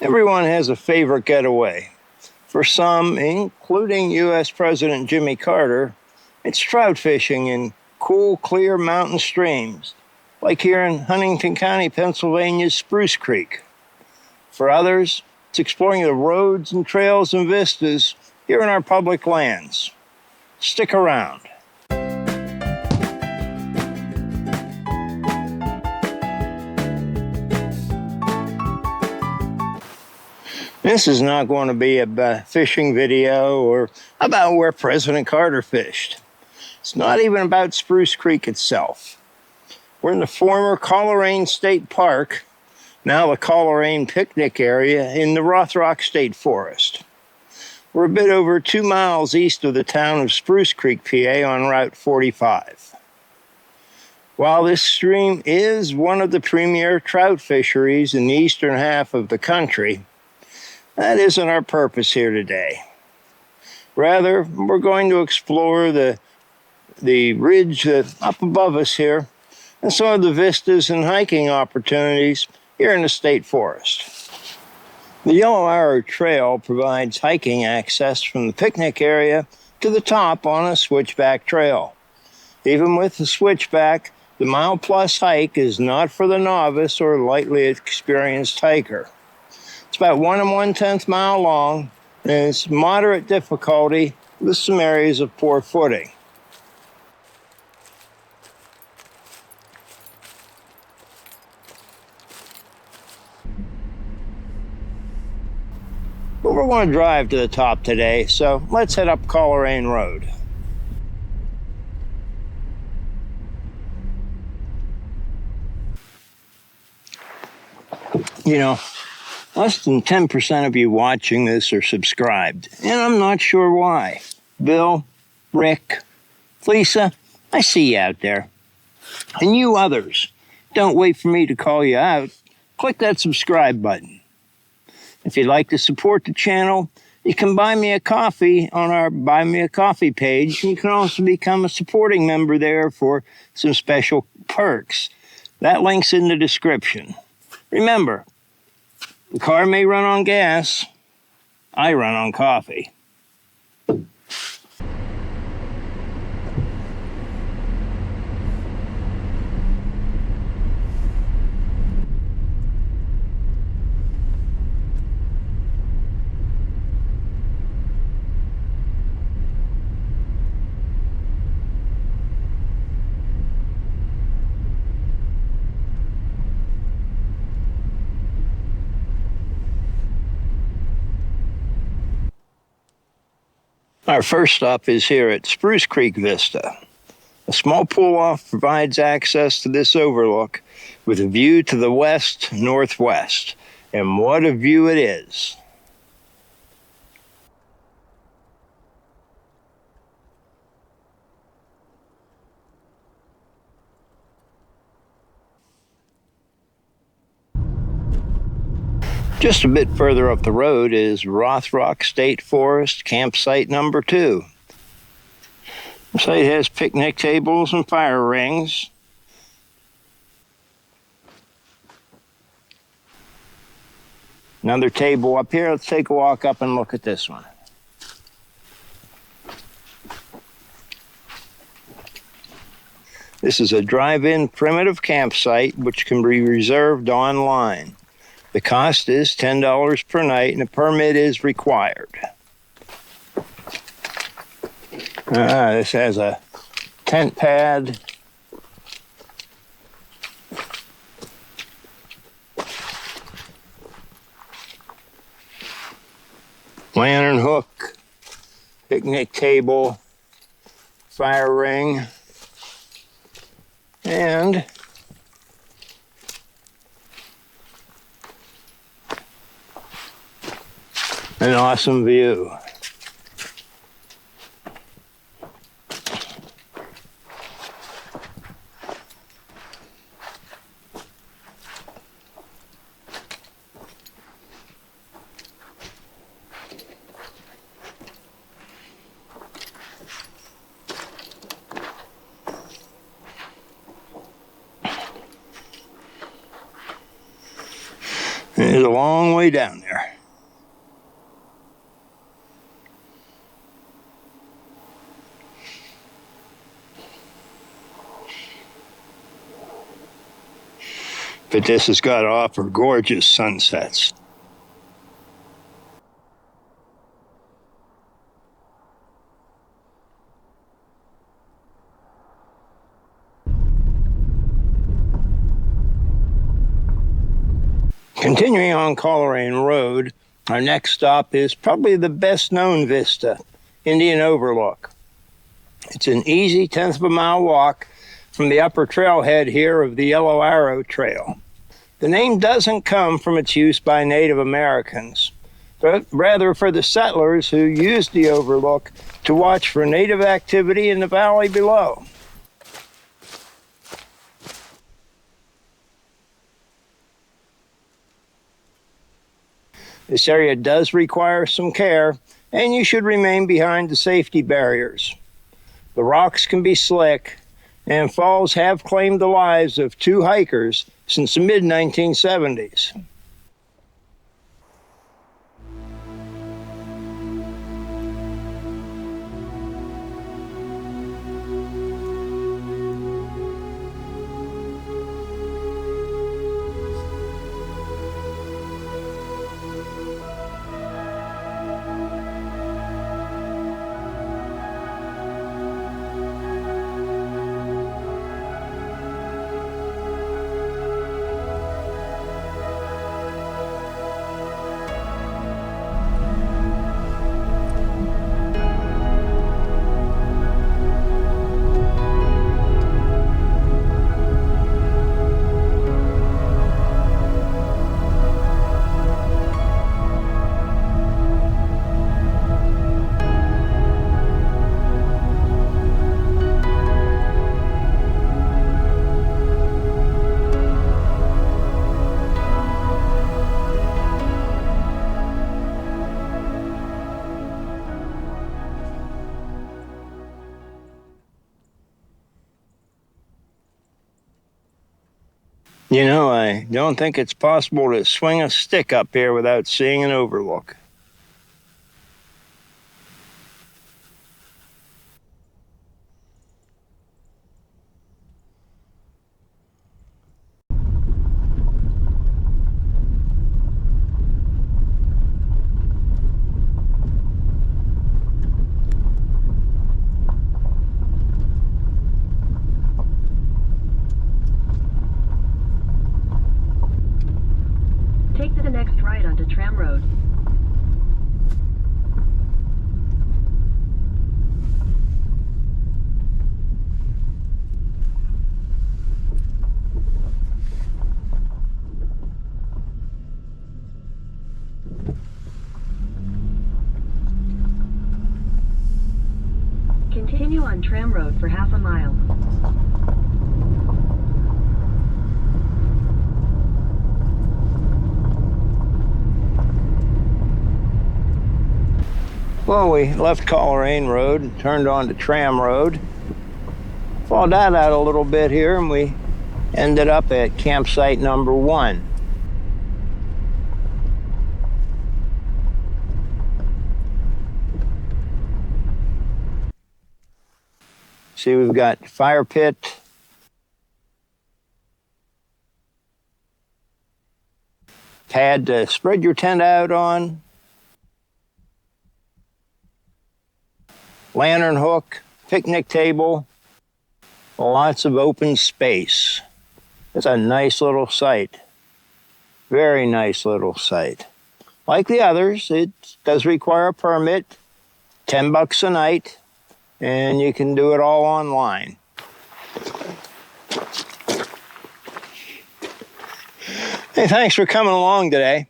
Everyone has a favorite getaway. For some, including U.S. President Jimmy Carter, it's trout fishing in cool, clear mountain streams, like here in Huntingdon County Pennsylvania's Spruce Creek. For others, it's exploring the roads and trails and vistas here in our public lands. Stick around. This is not going to be a fishing video or about where President Carter fished. It's not even about Spruce Creek itself. We're in the former Colerain State Park, now the Colerain picnic area in the Rothrock State Forest. We're a bit over 2 miles east of the town of Spruce Creek, PA on Route 45. While this stream is one of the premier trout fisheries in the eastern half of the country, that isn't our purpose here today. Rather, we're going to explore the ridge up above us here and some of the vistas and hiking opportunities here in the state forest. The Yellow Arrow Trail provides hiking access from the picnic area to the top on a switchback trail. Even with the switchback, the mile-plus hike is not for the novice or lightly experienced hiker. It's about 1 1/10 mile long, and it's moderate difficulty with some areas of poor footing. But we're going to drive to the top today, so let's head up Colerain Road. You know, less than 10% of you watching this are subscribed, and I'm not sure why. Bill, Rick, Lisa, I see you out there. And you others, don't wait for me to call you out. Click that subscribe button. If you'd like to support the channel, you can buy me a coffee on our Buy Me a Coffee page. You can also become a supporting member there for some special perks. That link's in the description. Remember, the car may run on gas. I run on coffee. Our first stop is here at Spruce Creek Vista. A small pull-off provides access to this overlook with a view to the west-northwest. And what a view it is. Just a bit further up the road is Rothrock State Forest, campsite number 2. The site has picnic tables and fire rings. Another table up here. Let's take a walk up and look at this one. This is a drive-in primitive campsite which can be reserved online. The cost is $10 per night, and a permit is required. This has a tent pad. Lantern hook, picnic table, fire ring, and an awesome view. It's a long way down there. but this has got to offer gorgeous sunsets. Continuing on Colerain Road, our next stop is probably the best known vista, Indian Overlook. It's an easy 1/10 of a mile walk from the upper trailhead here of the Yellow Arrow Trail. The name doesn't come from its use by Native Americans, but rather for the settlers who used the overlook to watch for native activity in the valley below. This area does require some care, and you should remain behind the safety barriers. The rocks can be slick, and falls have claimed the lives of 2 hikers since the mid-1970s. You know, I don't think it's possible to swing a stick up here without seeing an overlook. Take the next right onto Tram Road. Continue on Tram Road for half a mile. Well, we left Colerain Road and turned on to Tram Road. Followed that out a little bit here, and we ended up at campsite number 1. See, we've got fire pit, pad to spread your tent out on, lantern hook, picnic table, lots of open space. It's a nice little site. Very nice little site. Like the others, it does require a permit, $10 a night, and you can do it all online. Hey, thanks for coming along today.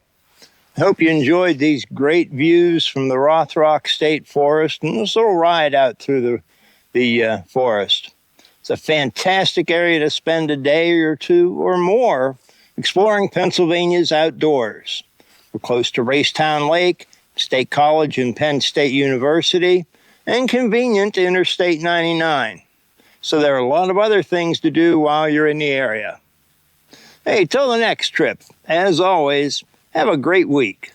I hope you enjoyed these great views from the Rothrock State Forest and this little ride out through the forest. It's a fantastic area to spend a day or two or more exploring Pennsylvania's outdoors. We're close to Racetown Lake, State College and Penn State University, and convenient to Interstate 99. So there are a lot of other things to do while you're in the area. Hey, till the next trip, as always, have a great week.